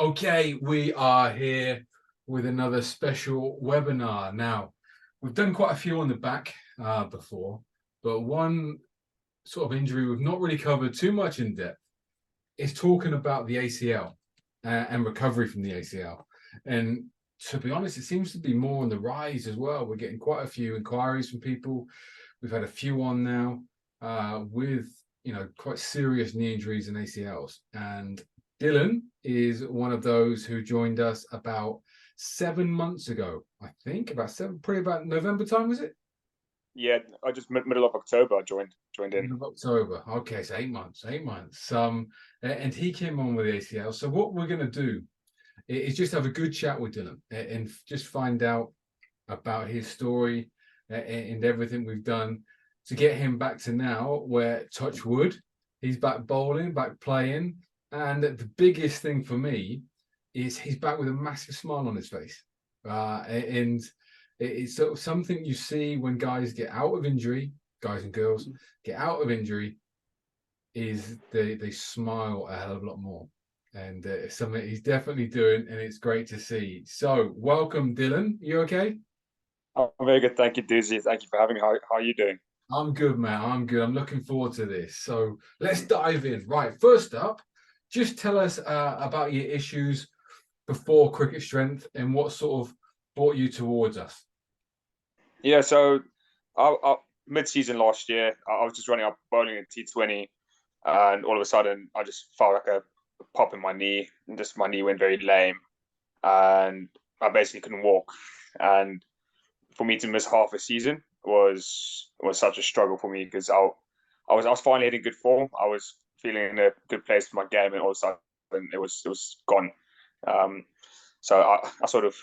Okay, we are here with another special webinar. Now, we've done quite a few on the back before, but one sort of injury we've not really covered too much in depth is talking about the ACL and recovery from the ACL. And to be honest, it seems to be more on the rise as well. We're getting quite a few inquiries from people. We've had a few on now with quite serious knee injuries and ACLs. And Dylan is one of those who joined us about 7 months ago, I think, probably about November time, was it? Yeah, I just middle of October I joined in. End of October. Okay, so 8 months, 8 months. And he came on with the ACL. So what we're going to do is just have a good chat with Dylan and just find out about his story and everything we've done to get him back to now where, touch wood, he's back bowling, back playing. And the biggest thing for me is he's back with a massive smile on his face. And it's sort of something you see when guys get out of injury, guys and girls get out of injury, is they smile a hell of a lot more. And it's something he's definitely doing, and it's great to see. So, welcome, Dylan. You okay? I'm very good, thank you, Doozy. Thank you for having me. How are you doing? I'm good, man. I'm good. I'm looking forward to this. So, let's dive in. Right. First up, just tell us about your issues before Cricket Strength and what sort of brought you towards us. Yeah, so mid-season last year, I was just running up bowling at T20, and all of a sudden, I just felt like a pop in my knee, and just my knee went very lame, and I basically couldn't walk. And for me to miss half a season was such a struggle for me because I was finally hitting good form. I was feeling in a good place for my game, and all of a sudden it was gone. Um, so I sort of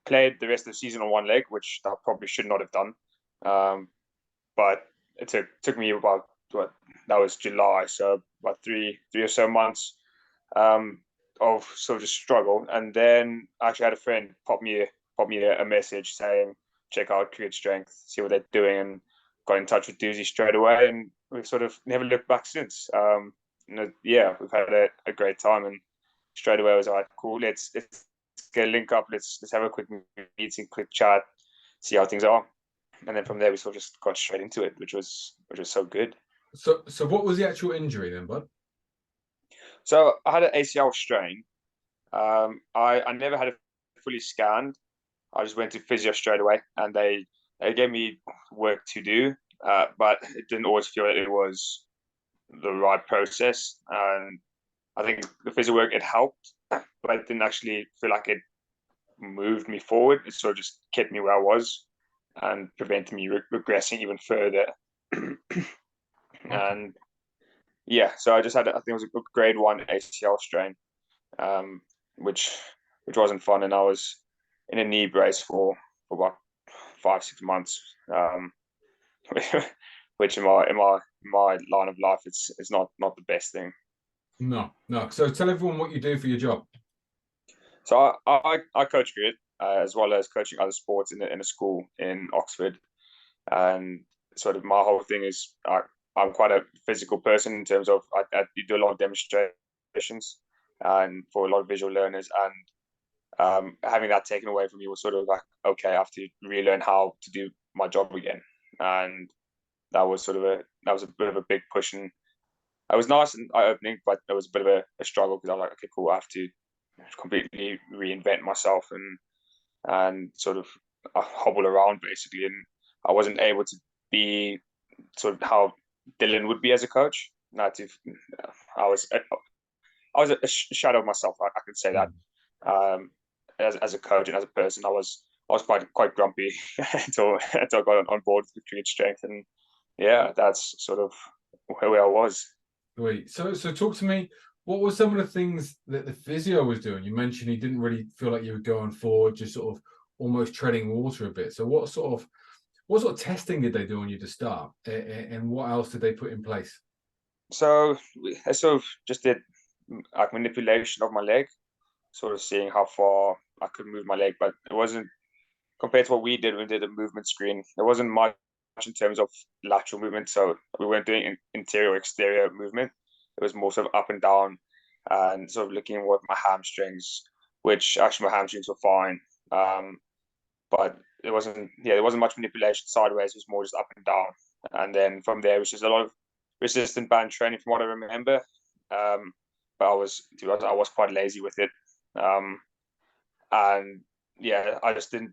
played the rest of the season on one leg, which I probably should not have done. But it took me about that was July, so about three or so months of sort of just struggle. And then I actually had a friend pop me a message saying check out Cricket Strength, see what they're doing, and got in touch with Doozy straight away, and we've sort of never looked back since. Yeah, we've had a great time, and straight away I was like, cool, let's get a link up, let's have a quick meeting, quick chat, see how things are, and then from there we sort of just got straight into it, which was so good. So what was the actual injury then, bud? So I had an ACL strain. I never had it fully scanned. I just went to physio straight away, and they gave me work to do, but it didn't always feel like it was the right process. And I think the physio work it helped, but it didn't actually feel like it moved me forward. It sort of just kept me where I was and prevented me regressing even further. Okay. And yeah, so I just had I think it was a grade one ACL strain, um, which which wasn't fun, and I was in a knee brace for about 5 6 months, which in my line of life it's not the best thing. No, no. So tell everyone what you do for your job. So I coach cricket as well as coaching other sports in a school in Oxford, and sort of my whole thing is I'm quite a physical person in terms of I do a lot of demonstrations and for a lot of visual learners, and having that taken away from me was sort of like, okay, I have to relearn how to do my job again, and that was a bit of a big push, and it was nice and eye opening, but it was a bit of a struggle because I was like, okay, cool, I have to completely reinvent myself and sort of hobble around basically, and I wasn't able to be sort of how Dylan would be as a coach. Not to, I was a shadow of myself. I could say that. Mm. As a coach and as a person, I was quite grumpy until I got on board with Create Strength, and yeah, that's sort of where I was. Sweet. So talk to me. What were some of the things that the physio was doing? You mentioned he didn't really feel like you were going forward, just sort of almost treading water a bit. So what sort of testing did they do on you to start, and what else did they put in place? So I sort of just did like manipulation of my leg, sort of seeing how far I could move my leg, but it wasn't compared to what we did. We did a movement screen. There wasn't much in terms of lateral movement, so we weren't doing interior exterior movement. It was more sort of up and down, and sort of looking at my hamstrings, which actually my hamstrings were fine. But there wasn't much manipulation sideways. It was more just up and down. And then from there, it was just a lot of resistant band training, from what I remember. But I was quite lazy with it. And yeah, I just didn't.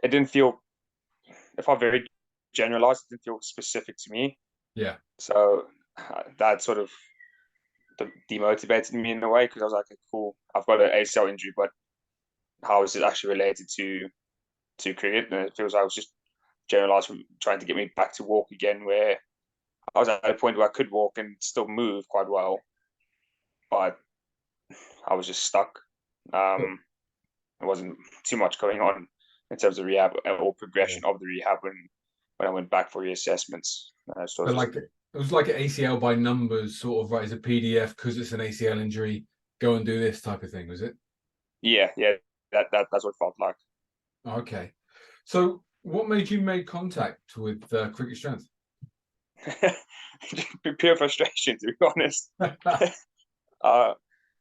It didn't feel. If I'm very generalized, it didn't feel specific to me. Yeah. So that sort of demotivated me in a way, because I was like, okay, cool, I've got an ACL injury, but how is it actually related to cricket? And it feels like I was just generalized from trying to get me back to walk again, where I was at a point where I could walk and still move quite well, but I was just stuck. There wasn't too much going on in terms of rehab or Yeah. progression of the rehab when I went back for reassessments. So So like it was like an ACL by numbers, sort of, right, as a PDF, because it's an ACL injury. Go and do this type of thing, was it? yeah, that's what it felt like. Okay. So what made you make contact with Cricket Strength? Pure frustration, to be honest. uh,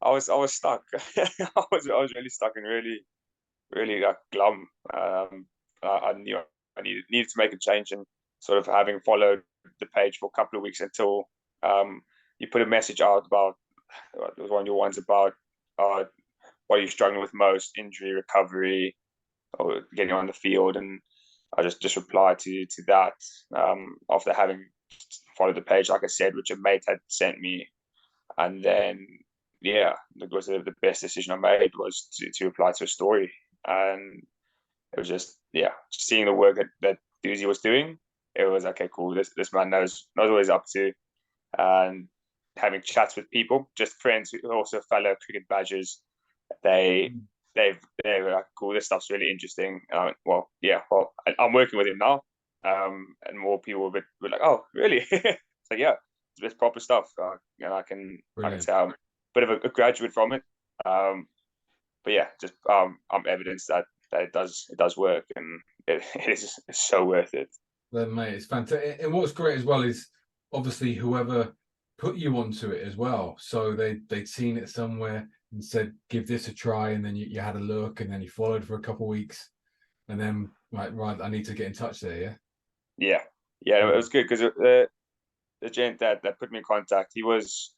I was stuck. I was really stuck and really like glum. I knew I needed to make a change, and sort of having followed the page for a couple of weeks until you put a message out about, it was one of your ones about what are you struggling with most, injury recovery or getting on the field, and I just replied to that after having followed the page, like I said, which a mate had sent me. And then yeah, it was the best decision I made was to apply to a story. And it was just, yeah, seeing the work that Doozy was doing, it was okay, cool, this man knows what he's up to. And having chats with people, just friends who are also fellow cricket badgers, they they were like, cool, this stuff's really interesting. And I went, well, yeah, well, I'm working with him now. And more people were like, oh, really? So yeah, it's proper stuff. And I can Brilliant. say I'm a bit of a graduate from it. But yeah, just I'm evidence that it does work, and it is so worth it. Then, mate, it's fantastic. And what's great as well is obviously whoever put you onto it as well. So they'd seen it somewhere and said, "Give this a try," and then you had a look, and then you followed for a couple of weeks, and then right, I need to get in touch there. Yeah. Yeah, yeah, it Brilliant. was good because the gent that put me in contact, he was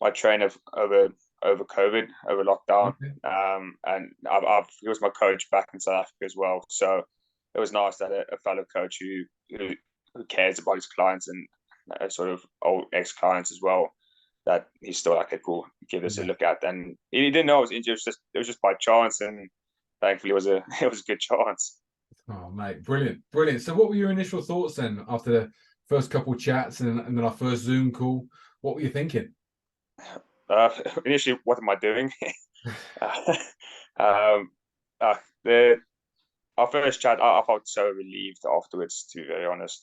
my trainer over COVID, over lockdown. Okay. And he was my coach back in South Africa as well. So it was nice that a fellow coach who cares about his clients and sort of old ex clients as well, that he's still like, okay, cool, give this a Yeah. look at. And he didn't know I was injured. It was just by chance, and thankfully it was a good chance. Oh, mate, brilliant, brilliant. So, what were your initial thoughts then after the first couple of chats and then our first Zoom call? What were you thinking? Uh, Initially, what am I doing? uh, um, uh, the Our first chat, I felt so relieved afterwards, to be very honest.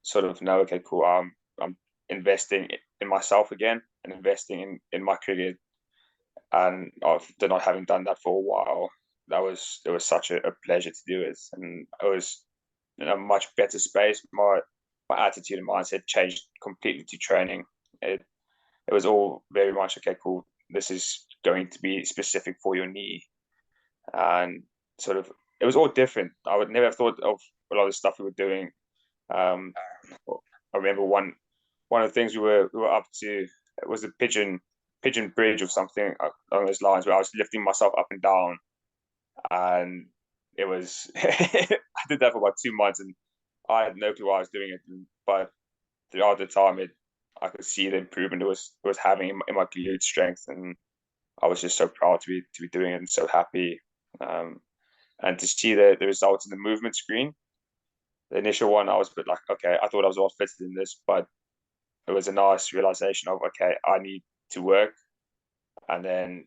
Sort of know, okay, cool. I'm investing in myself again and investing in my career, and after not having done that for a while, it was such a pleasure to do it, and I was in a much better space. My attitude and mindset changed completely to training. It was all very much okay, cool. This is going to be specific for your knee, and sort of it was all different. I would never have thought of a lot of the stuff we were doing. Um, I remember one of the things we were up to, it was a pigeon bridge or something along those lines, where I was lifting myself up and down, and it was I did that for about 2 months, and I had no clue why I was doing it, but throughout the time, I could see the improvement it was having in my glute strength, and I was just so proud to be doing it and so happy. Um, and to see the results in the movement screen, the initial one, I was a bit like, okay, I thought I was all fitted in this, but it was a nice realization of, okay, I need to work. And then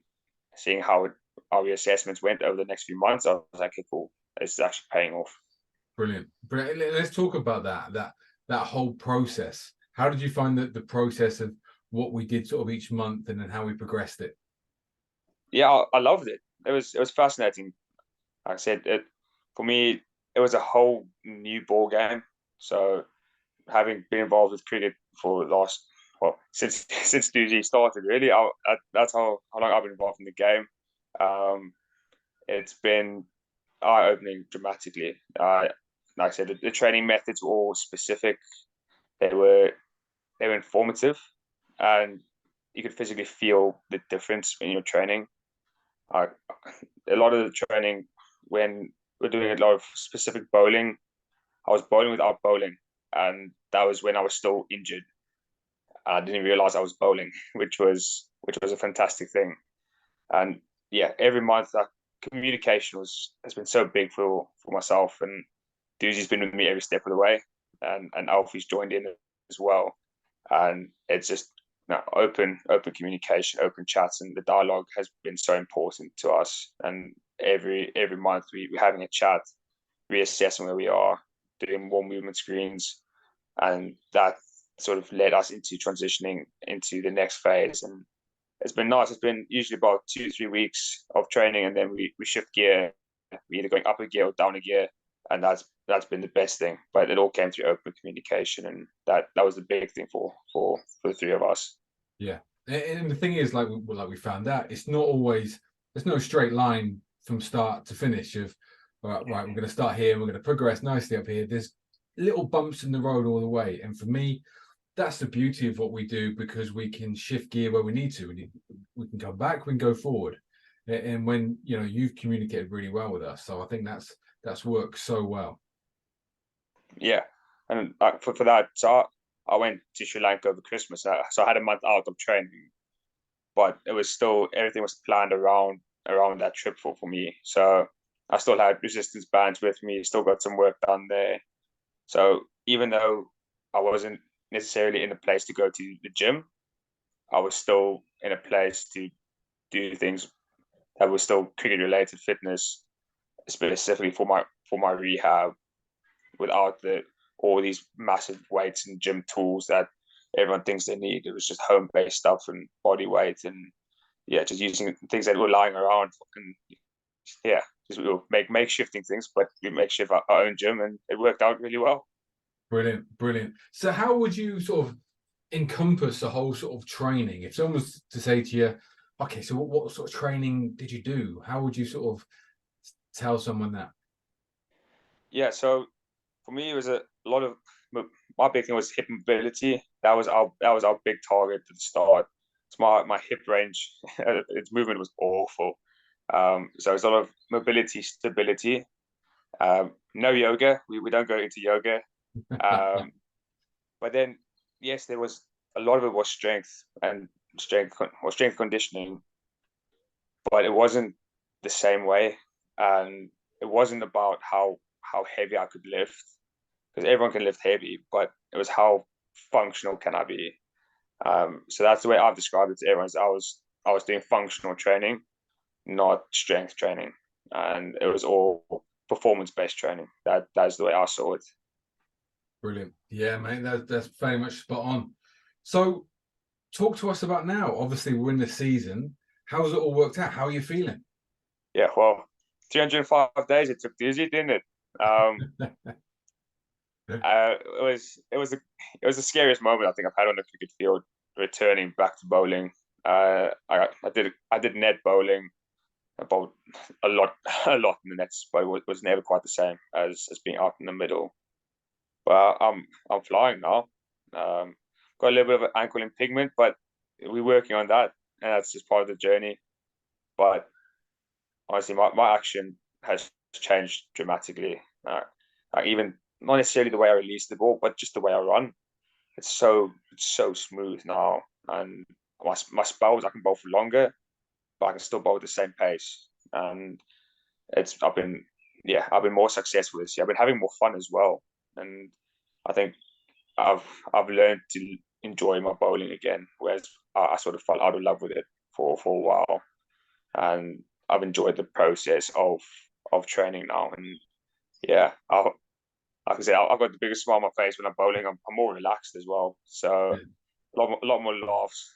seeing how our reassessments went over the next few months, I was like, okay, cool, this is actually paying off. Brilliant. Brilliant. Let's talk about that whole process. How did you find the process of what we did sort of each month and then how we progressed it? Yeah, I loved it. It was fascinating. Like I said, for me, it was a whole new ball game. So having been involved with cricket for the last well, since DG started, really. That's how long I've been involved in the game. It's been eye-opening dramatically. Like I said, the training methods were all specific. They were informative, and you could physically feel the difference in your training. A lot of the training, when we're doing a lot of specific bowling, I was bowling without bowling, and that was when I was still injured. I didn't realize I was bowling, which was a fantastic thing. And yeah, every month that communication has been so big for myself, and Doozy's been with me every step of the way, and Alfie's joined in as well. And it's just open communication, open chats, and the dialogue has been so important to us. And every month we're having a chat, reassessing where we are, doing more movement screens, and that sort of led us into transitioning into the next phase. And it's been nice. It's been usually about 2-3 weeks of training, and then we shift gear. We're either going up a gear or down a gear, and that's been the best thing. But it all came through open communication, and that was the big thing for the three of us. Yeah, and the thing is, like we found out, it's not always, there's no straight line from start to finish of right, we're going to start here and we're going to progress nicely up here. There's little bumps in the road all the way, and for me, that's the beauty of what we do, because we can shift gear where we need to. We can come back, we can go forward, and when you've communicated really well with us, so I think that's worked so well. Yeah, and for that, so I went to Sri Lanka over Christmas, so I had a month out of training, but it was still, everything was planned around that trip for me. So I still had resistance bands with me, still got some work done there. So even though I wasn't necessarily in a place to go to the gym, I was still in a place to do things that were still cricket related fitness, specifically for my rehab, without all these massive weights and gym tools that everyone thinks they need. It was just home based stuff and body weight, and just using things that were lying around, and just we were makeshifting things, but we makeshift our own gym, and it worked out really well. Brilliant. So how would you sort of encompass the whole sort of training? If someone was to say to you, okay, so what sort of training did you do? How would you sort of tell someone that? Yeah, so for me, it was a lot of, my big thing was hip mobility. That was our big target at the start. It's my hip range, its movement was awful. So it's a lot of mobility, stability. No yoga. We don't go into yoga. But then, yes, there was a lot of it was strength conditioning, but it wasn't the same way, and it wasn't about how heavy I could lift, because everyone can lift heavy, but it was how functional can I be. So that's the way I've described it to everyone. I was doing functional training, not strength training, and it was all performance-based training. That's the way I saw it. Brilliant. Yeah, mate, that's very much spot on. So talk to us about now. Obviously, we're in the season. How's it all worked out? How are you feeling? Yeah, well, 305 days it took Doozy, didn't it? It was the scariest moment I think I've had on the cricket field, returning back to bowling. I did net bowling about a lot in the nets, but it was never quite the same as being out in the middle. But I'm flying now. Got a little bit of ankle impingement, but we're working on that, and that's just part of the journey. But honestly, my action has changed dramatically. Even not necessarily the way I release the ball, but just the way I run. It's so smooth now, and my spells I can bowl for longer, but I can still bowl at the same pace. And I've been more successful this year. I've been having more fun as well, and I think I've learned to enjoy my bowling again, whereas I sort of fell out of love with it for a while, and I've enjoyed the process of training now. And yeah, like I say, I've got the biggest smile on my face when I'm bowling. I'm more relaxed as well, so a lot more laughs.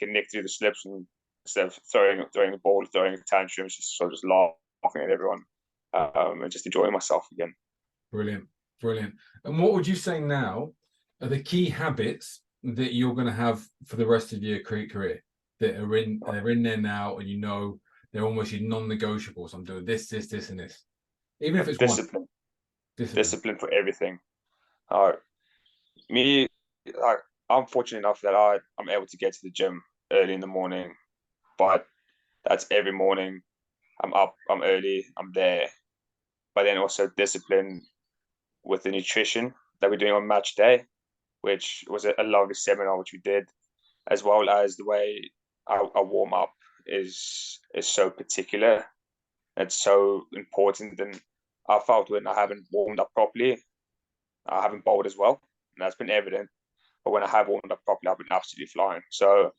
Can nick through the slips, and instead of throwing the ball, throwing tantrums, just laughing at everyone, and just enjoying myself again. Brilliant. And what would you say now are the key habits that you're going to have for the rest of your career that they're in there now, and you know they're almost your non-negotiables? I'm doing this, this, this, and this, even if it's one. Discipline, Discipline. discipline for everything. Uh, me, like, I'm fortunate enough that I'm able to get to the gym early in the morning, but that's every morning. I'm up, I'm early, I'm there. But then also discipline with the nutrition that we're doing on match day, which was a lovely seminar which we did, as well as the way our warm up is so particular. It's so important, and I felt when I haven't warmed up properly, I haven't bowled as well, and that's been evident. But when I have warmed up properly, I've been absolutely flying. So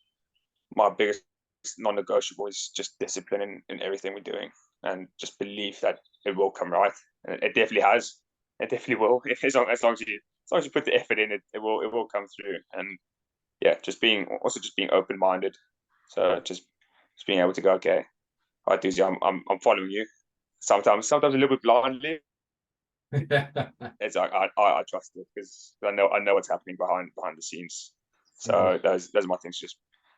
my biggest non-negotiable is just discipline in everything we're doing, and just belief that it will come right, and it definitely has. It definitely will. As long as you put the effort in, it will come through. And yeah, just being open-minded. So just being able to go, okay, all right, Doozy, I'm following you. Sometimes a little bit blindly. It's like I trust it because I know what's happening behind the scenes. So those are my things. Just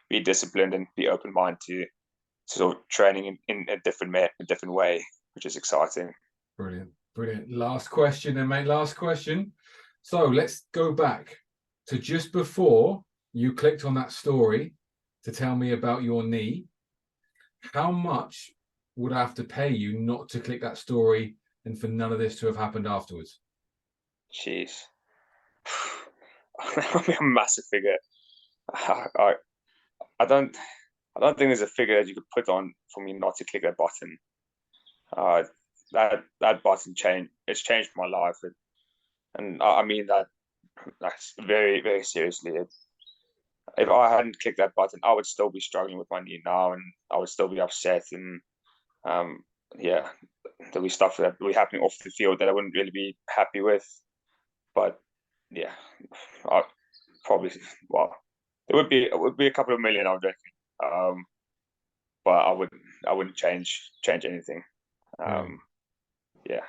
be disciplined and be open minded to sort of training in a different way, which is exciting. Brilliant, brilliant. Last question, then, mate. Last question. So let's go back to just before you clicked on that story to tell me about your knee. How much would I have to pay you not to click that story and for none of this to have happened afterwards? Jeez, that would be a massive figure. I I don't think there's a figure that you could put on for me not to click that button. Uh, that button it's changed my life, and I mean that's very very seriously. If I hadn't clicked that button, I would still be struggling with my knee now, and I would still be upset. And um, yeah, there'll be stuff that will be happening off the field that I wouldn't really be happy with. But yeah, I probably well, it would be a couple of million, I would reckon. But I wouldn't change anything. Yeah.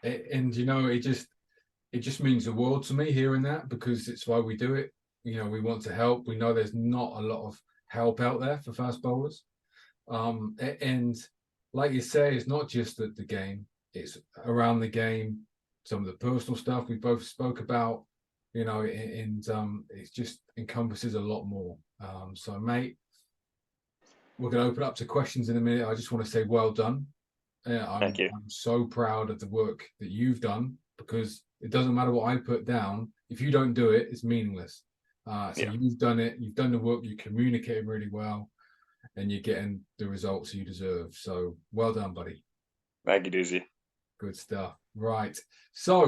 And you know, it just means the world to me hearing that, because it's why we do it. You know, we want to help. We know there's not a lot of help out there for fast bowlers. And like you say, it's not just the game, it's around the game, some of the personal stuff we both spoke about, you know, and it just encompasses a lot more. So, mate, we're going to open up to questions in a minute. I just want to say well done. Thank you. I'm so proud of the work that you've done, because it doesn't matter what I put down. If you don't do it, it's meaningless. So Yeah. you've done it. You've done the work. You communicated really well, and you're getting the results you deserve. So well done, buddy. Thank you, Doozy. Good stuff. Right. So